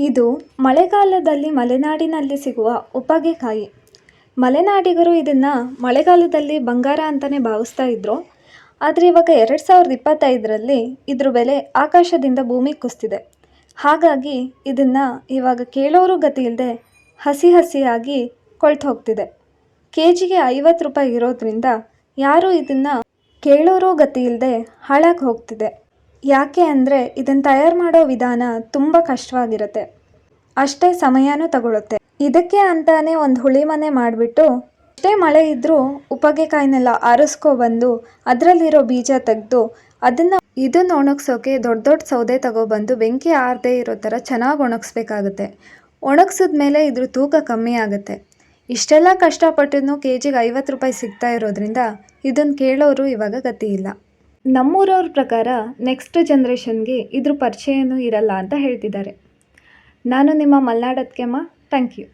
ಇದು ಮಳೆಗಾಲದಲ್ಲಿ ಮಲೆನಾಡಿನಲ್ಲಿ ಸಿಗುವ ಉಪ್ಪಗೆಕಾಯಿ. ಮಲೆನಾಡಿಗರು ಇದನ್ನು ಮಳೆಗಾಲದಲ್ಲಿ ಬಂಗಾರ ಅಂತಲೇ ಭಾವಿಸ್ತಾ ಇದ್ರು. ಆದರೆ ಇವಾಗ 2025ರಲ್ಲಿ ಇದ್ರ ಬೆಲೆ ಆಕಾಶದಿಂದ ಭೂಮಿಗೆ ಕುಸಿದಿದೆ. ಹಾಗಾಗಿ ಇದನ್ನು ಇವಾಗ ಕೇಳೋರು ಗತಿ ಇಲ್ಲದೆ ಹಸಿ ಹಸಿಯಾಗಿ ಕೊಳ್ತು ಹೋಗ್ತಿದೆ. ಕೆಜಿಗೆ 50 ರೂಪಾಯಿ ಇರೋದ್ರಿಂದ ಯಾರೂ ಇದನ್ನು ಕೇಳೋರು ಗತಿ ಇಲ್ಲದೆ ಹಾಳಾಗಿ ಹೋಗ್ತಿದೆ. ಯಾಕೆ ಅಂದರೆ ಇದನ್ನು ತಯಾರು ಮಾಡೋ ವಿಧಾನ ತುಂಬ ಕಷ್ಟವಾಗಿರುತ್ತೆ, ಅಷ್ಟೇ ಸಮಯನೂ ತಗೊಳುತ್ತೆ. ಇದಕ್ಕೆ ಅಂತಾನೆ ಒಂದು ಹುಳಿ ಮನೆ ಮಾಡಿಬಿಟ್ಟು ಅಷ್ಟೇ ಮಳೆ ಇದ್ದರೂ ಉಪ್ಪಗೆಕಾಯಿನೆಲ್ಲ ಆರಿಸ್ಕೊಬಂದು ಅದರಲ್ಲಿರೋ ಬೀಜ ತೆಗೆದು ಇದನ್ನು ಒಣಗಿಸೋಕೆ ದೊಡ್ಡ ದೊಡ್ಡ ಸೌದೆ ತಗೊಬಂದು ಬೆಂಕಿ ಆರದೇ ಇರೋ ಥರ ಚೆನ್ನಾಗಿ ಒಣಗಿಸ್ಬೇಕಾಗುತ್ತೆ. ಒಣಗಿಸಿದ್ಮೇಲೆ ಇದ್ರ ತೂಕ ಕಮ್ಮಿ ಆಗುತ್ತೆ. ಇಷ್ಟೆಲ್ಲ ಕಷ್ಟಪಟ್ಟು ಕೆಜಿಗೆ 50 ರೂಪಾಯಿ ಸಿಗ್ತಾ ಇರೋದ್ರಿಂದ ಇದನ್ನು ಕೇಳೋರು ಇವಾಗ ಗತಿ ಇಲ್ಲ. ನಮ್ಮೂರವ್ರ ಪ್ರಕಾರ ನೆಕ್ಸ್ಟ್ ಜನ್ರೇಷನ್ಗೆ ಇದ್ರ ಪರಿಚಯನೂ ಇರಲ್ಲ ಅಂತ ಹೇಳ್ತಿದ್ದಾರೆ. ನಾನು ನಿಮ್ಮ ಮಲ್ನಾಡ್ ಅತ್ತಿಗೆಮ್ಮ. Thank you.